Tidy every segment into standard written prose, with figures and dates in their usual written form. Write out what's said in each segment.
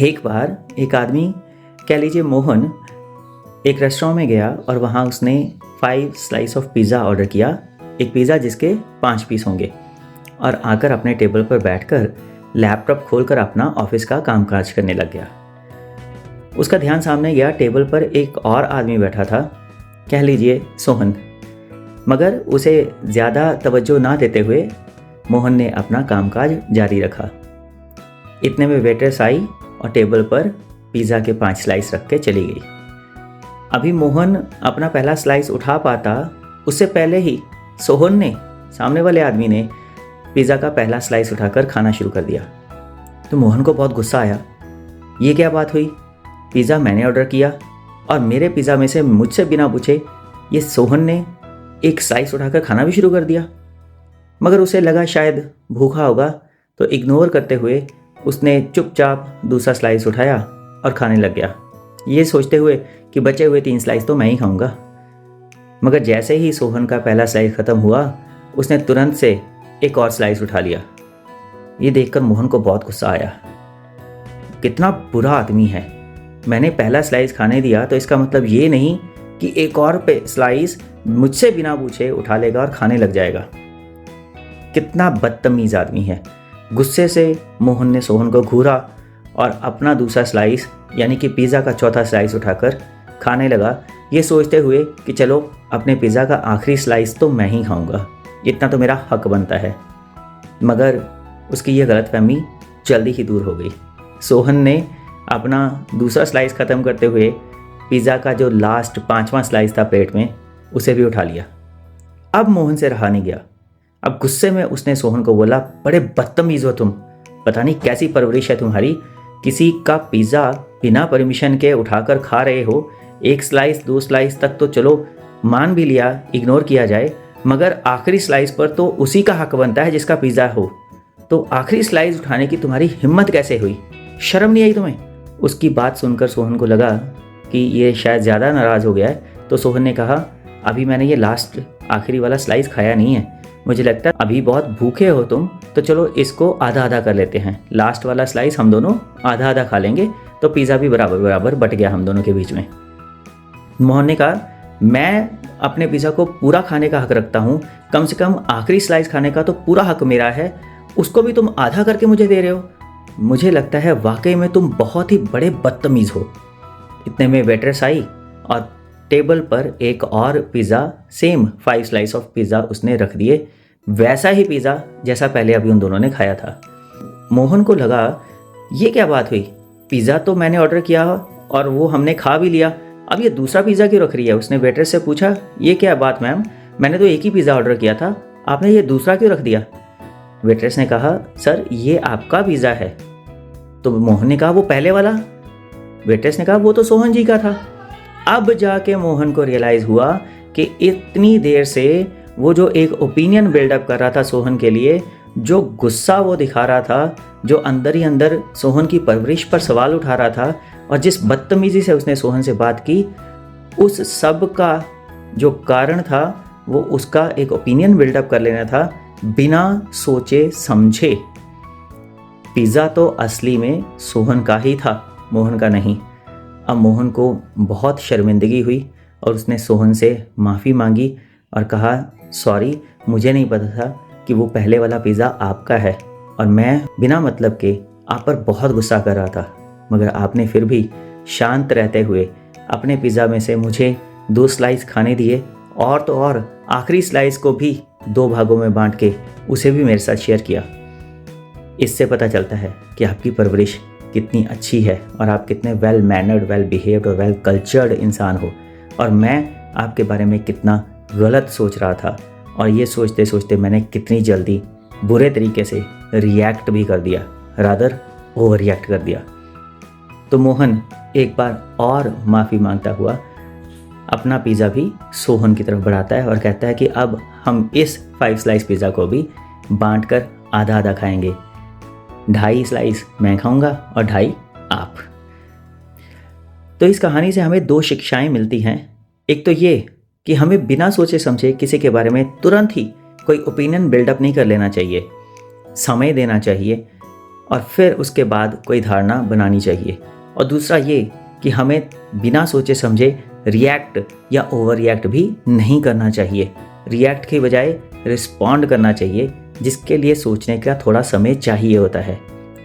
एक बार एक आदमी, कह लीजिए मोहन, एक रेस्टोरेंट में गया और वहाँ उसने 5 स्लाइस ऑफ पिज़्ज़ा ऑर्डर किया। एक पिज़्ज़ा जिसके 5 पीस होंगे, और आकर अपने टेबल पर बैठकर लैपटॉप खोलकर अपना ऑफिस का कामकाज करने लग गया। उसका ध्यान सामने गया, टेबल पर एक और आदमी बैठा था, कह लीजिए सोहन। मगर उसे ज़्यादा तवज्जो ना देते हुए मोहन ने अपना कामकाज जारी रखा। इतने में वेट्रेस आई और टेबल पर पिज़्ज़ा के 5 स्लाइस रख के चली गई। अभी मोहन अपना पहला स्लाइस उठा पाता, उससे पहले ही सोहन ने, सामने वाले आदमी ने, पिज़्ज़ा का पहला स्लाइस उठाकर खाना शुरू कर दिया। तो मोहन को बहुत गुस्सा आया। ये क्या बात हुई? पिज़्ज़ा मैंने ऑर्डर किया और मेरे पिज़्ज़ा में से मुझसे बिना पूछे ये सोहन ने एक स्लाइस उठाकर खाना भी शुरू कर दिया। मगर उसे लगा शायद भूखा होगा, तो इग्नोर करते हुए उसने चुपचाप दूसरा स्लाइस उठाया और खाने लग गया, ये सोचते हुए कि बचे हुए 3 स्लाइस तो मैं ही खाऊंगा। मगर जैसे ही सोहन का पहला स्लाइस ख़त्म हुआ, उसने तुरंत से एक और स्लाइस उठा लिया। ये देखकर मोहन को बहुत गुस्सा आया। कितना बुरा आदमी है। मैंने पहला स्लाइस खाने दिया तो इसका मतलब ये नहीं कि एक और स्लाइस मुझसे बिना पूछे उठा लेगा और खाने लग जाएगा। कितना बदतमीज़ आदमी है। गुस्से से मोहन ने सोहन को घूरा और अपना दूसरा स्लाइस यानी कि पिज़्ज़ा का चौथा स्लाइस उठाकर खाने लगा, ये सोचते हुए कि चलो अपने पिज़्ज़ा का आखिरी स्लाइस तो मैं ही खाऊंगा, इतना तो मेरा हक बनता है। मगर उसकी यह गलतफहमी जल्दी ही दूर हो गई। सोहन ने अपना दूसरा स्लाइस ख़त्म करते हुए पिज़्ज़ा का जो लास्ट 5वां स्लाइस था प्लेट में, उसे भी उठा लिया। अब मोहन से रहा नहीं गया। अब गुस्से में उसने सोहन को बोला, बड़े बदतमीज़ हो तुम, पता नहीं कैसी परवरिश है तुम्हारी। किसी का पिज़्ज़ा बिना परमिशन के उठाकर खा रहे हो। 1 स्लाइस 2 स्लाइस तक तो चलो मान भी लिया, इग्नोर किया जाए, मगर आखिरी स्लाइस पर तो उसी का हक बनता है जिसका पिज़्ज़ा हो। तो आखिरी स्लाइस उठाने की तुम्हारी हिम्मत कैसे हुई? शर्म नहीं आई तुम्हें? उसकी बात सुनकर सोहन को लगा कि ये शायद ज़्यादा नाराज़ हो गया है, तो सोहन ने कहा, अभी मैंने ये लास्ट आखिरी वाला स्लाइस खाया नहीं है, मुझे लगता है अभी बहुत भूखे हो तुम, तो चलो इसको आधा आधा कर लेते हैं। लास्ट वाला स्लाइस हम दोनों आधा आधा खा लेंगे, तो पिज़्ज़ा भी बराबर बराबर बट गया हम दोनों के बीच में। मोहन ने कहा, मैं अपने पिज़्ज़ा को पूरा खाने का हक रखता हूँ, कम से कम आखिरी स्लाइस खाने का तो पूरा हक मेरा है, उसको भी तुम आधा करके मुझे दे रहे हो। मुझे लगता है वाकई में तुम बहुत ही बड़े बदतमीज़ हो। इतने में वेट्रेस आई और टेबल पर एक और pizza, same 5 slice of pizza उसने रख दिए, वैसा ही पिज़्ज़ा जैसा पहले अभी उन दोनों ने खाया था। मोहन को लगा, ये क्या बात हुई? पिज़्ज़ा तो मैंने ऑर्डर किया और वो हमने खा भी लिया, अब ये दूसरा पिज़्ज़ा क्यों रख रही है? उसने वेट्रेस से पूछा, ये क्या बात मैम, मैंने तो एक ही पिज़्ज़ा ऑर्डर किया था, आपने ये दूसरा क्यों रख दिया? वेट्रेस ने कहा, सर ये आपका पिज़्ज़ा है। तो मोहन ने कहा, वो पहले वाला? वेट्रेस ने कहा, वो तो सोहन जी का था। अब जाके मोहन को रियलाइज़ हुआ कि इतनी देर से वो जो एक ओपिनियन बिल्डअप कर रहा था सोहन के लिए, जो गुस्सा वो दिखा रहा था, जो अंदर ही अंदर सोहन की परवरिश पर सवाल उठा रहा था, और जिस बदतमीज़ी से उसने सोहन से बात की, उस सब का जो कारण था वो उसका एक ओपिनियन बिल्डअप कर लेना था बिना सोचे समझे। पिज़्ज़ा तो असली में सोहन का ही था, मोहन का नहीं। अब मोहन को बहुत शर्मिंदगी हुई और उसने सोहन से माफ़ी मांगी और कहा, सॉरी, मुझे नहीं पता था कि वो पहले वाला पिज़्ज़ा आपका है, और मैं बिना मतलब के आप पर बहुत गुस्सा कर रहा था, मगर आपने फिर भी शांत रहते हुए अपने पिज़्ज़ा में से मुझे 2 स्लाइस खाने दिए, और तो और आखिरी स्लाइस को भी 2 भागों में बांट के उसे भी मेरे साथ शेयर किया। इससे पता चलता है कि आपकी परवरिश कितनी अच्छी है और आप कितने वेल मैनर्ड, वेल बिहेव्ड और वेल कल्चर्ड इंसान हो, और मैं आपके बारे में कितना गलत सोच रहा था, और ये सोचते सोचते मैंने कितनी जल्दी बुरे तरीके से रिएक्ट भी कर दिया, रादर ओवर रिएक्ट कर दिया। तो मोहन एक बार और माफ़ी मांगता हुआ अपना पिज़्ज़ा भी सोहन की तरफ बढ़ाता है और कहता है कि अब हम इस 5 स्लाइस पिज़्ज़ा को भी बांट कर आधा आधा खाएंगे, 2.5 स्लाइस मैं खाऊंगा और 2.5 आप। तो इस कहानी से हमें 2 शिक्षाएं मिलती हैं। एक तो ये कि हमें बिना सोचे समझे किसी के बारे में तुरंत ही कोई ओपिनियन बिल्डअप नहीं कर लेना चाहिए, समय देना चाहिए और फिर उसके बाद कोई धारणा बनानी चाहिए। और दूसरा ये कि हमें बिना सोचे समझे रिएक्ट या ओवर रिएक्ट भी नहीं करना चाहिए। रिएक्ट के बजाय रिस्पॉन्ड करना चाहिए, जिसके लिए सोचने का थोड़ा समय चाहिए होता है।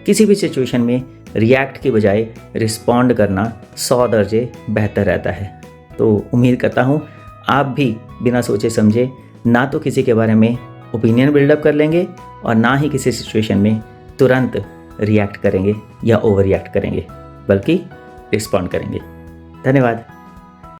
किसी भी सिचुएशन में रिएक्ट के बजाय रिस्पॉन्ड करना 100 दर्जे बेहतर रहता है। तो उम्मीद करता हूँ आप भी बिना सोचे समझे ना तो किसी के बारे में ओपिनियन बिल्डअप कर लेंगे और ना ही किसी सिचुएशन में तुरंत रिएक्ट करेंगे या ओवर रिएक्ट करेंगे, बल्कि रिस्पॉन्ड करेंगे। धन्यवाद।